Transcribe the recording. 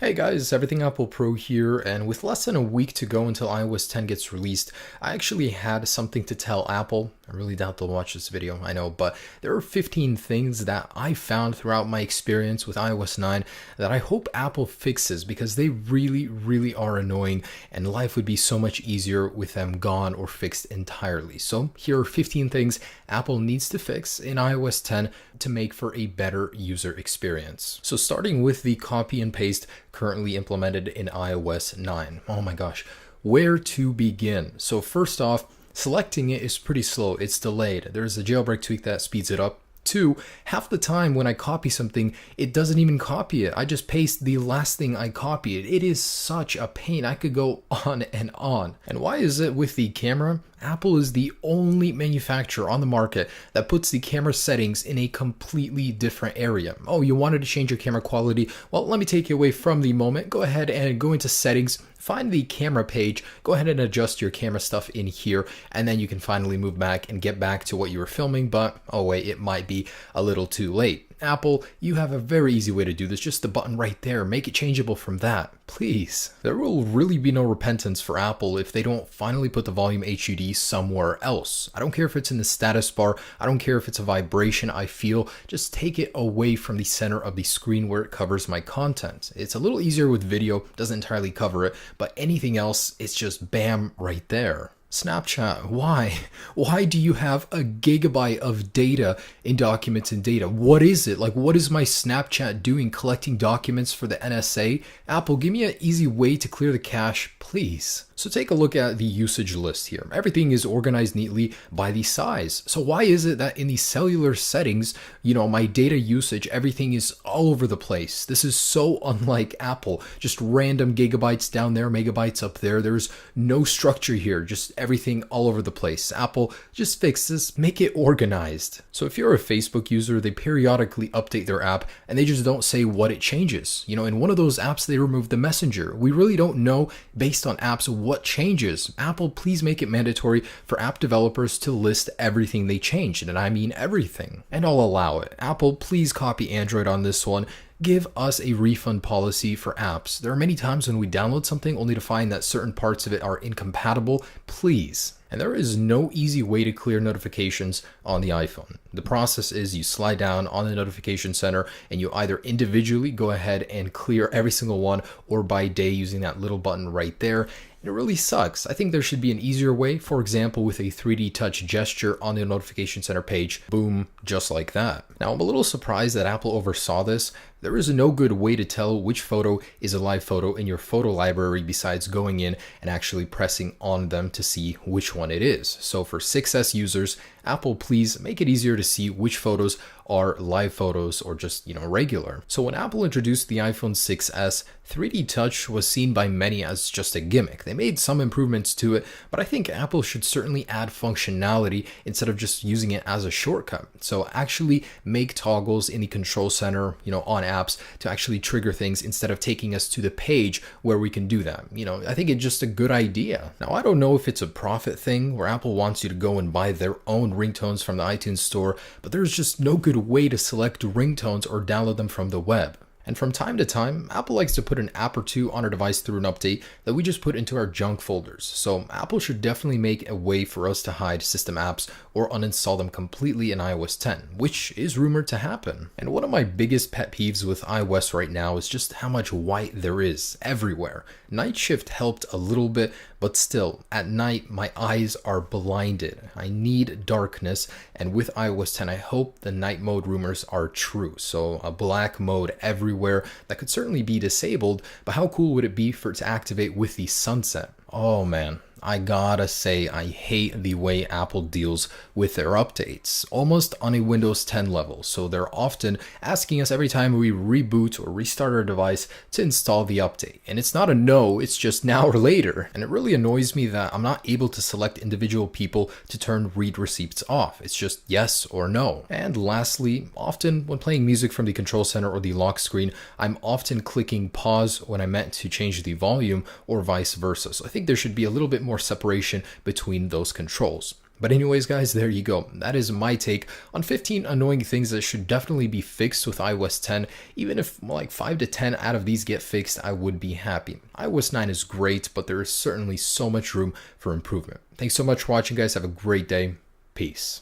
Hey guys, Everything Apple Pro here, and with less than a week to go until iOS 10 gets released, I actually had something to tell Apple. I really doubt they'll watch this video, I know, but there are 15 things that I found throughout my experience with iOS 9 that I hope Apple fixes because they really are annoying and life would be so much easier with them gone or fixed entirely. So here are 15 things Apple needs to fix in iOS 10 to make for a better user experience. So starting with the copy and paste currently implemented in iOS 9. Oh my gosh, where to begin? So first off, selecting it is pretty slow. It's delayed. There's a jailbreak tweak that speeds it up. Two, half the time when I copy something, it doesn't even copy it. I just paste the last thing I copied. It is such a pain. I could go on and on. And why is it with the camera? Apple is the only manufacturer on the market that puts the camera settings in a completely different area. Oh, you wanted to change your camera quality? Well, let me take you away from the moment. Go ahead and go into settings, find the camera page, go ahead and adjust your camera stuff in here, and then you can finally move back and get back to what you were filming, but oh wait, it might be a little too late. Apple, you have a very easy way to do this, just the button right there. Make it changeable from that, please. There will really be no repentance for Apple if they don't finally put the volume HUD somewhere else. I don't care if it's in the status bar, I don't care if it's a vibration I feel, just take it away from the center of the screen where it covers my content. It's a little easier with video, doesn't entirely cover it, but anything else, it's just bam right there. Snapchat, why? Why do you have a gigabyte of data in documents and data? What is it? Like, what is my Snapchat doing collecting documents for the NSA? Apple, give me an easy way to clear the cache, please. So take a look at the usage list here. Everything is organized neatly by the size. So why is it that in the cellular settings, my data usage, everything is all over the place? This is so unlike Apple. Just random gigabytes down there, megabytes up there. There's no structure here, just everything all over the place. Apple, just fix this, make it organized. So if you're a Facebook user, they periodically update their app and they just don't say what it changes. In one of those apps, they removed the messenger. We really don't know based on apps what changes. Apple, please make it mandatory for app developers to list everything they changed, and I mean everything. And I'll allow it. Apple, please copy Android on this one. Give us a refund policy for apps. There are many times when we download something only to find that certain parts of it are incompatible. Please. And there is no easy way to clear notifications on the iPhone. The process is you slide down on the notification center and you either individually go ahead and clear every single one or by day using that little button right there. It really sucks. I think there should be an easier way, for example, with a 3D touch gesture on the notification center page. Boom, just like that. Now, I'm a little surprised that Apple oversaw this. There is no good way to tell which photo is a live photo in your photo library besides going in and actually pressing on them to see which one it is. So for 6S users, Apple, please make it easier to see which photos are live photos or just, regular. So when Apple introduced the iPhone 6S, 3D Touch was seen by many as just a gimmick. They made some improvements to it, but I think Apple should certainly add functionality instead of just using it as a shortcut. So actually make toggles in the control center, on apps to actually trigger things instead of taking us to the page where we can do that. I think it's just a good idea. Now, I don't know if it's a profit thing where Apple wants you to go and buy their own ringtones from the iTunes store, but there's just no good way to select ringtones or download them from the web. And from time to time, Apple likes to put an app or two on our device through an update that we just put into our junk folders. So Apple should definitely make a way for us to hide system apps or uninstall them completely in iOS 10, which is rumored to happen. And one of my biggest pet peeves with iOS right now is just how much white there is everywhere. Night shift helped a little bit, but still, at night, my eyes are blinded. I need darkness, and with iOS 10, I hope the night mode rumors are true. So a black mode everywhere that could certainly be disabled, but how cool would it be for it to activate with the sunset? Oh man. I gotta say, I hate the way Apple deals with their updates, almost on a Windows 10 level. So they're often asking us every time we reboot or restart our device to install the update. And it's not a no, it's just now or later. And it really annoys me that I'm not able to select individual people to turn read receipts off. It's just yes or no. And lastly, often when playing music from the control center or the lock screen, I'm often clicking pause when I meant to change the volume or vice versa. So I think there should be a little bit more separation between those controls. But anyways, guys, there you go. That is my take on 15 annoying things that should definitely be fixed with iOS 10. Even if like 5 to 10 out of these get fixed, I would be happy. iOS 9 is great, but there is certainly so much room for improvement. Thanks so much for watching, guys. Have a great day. Peace.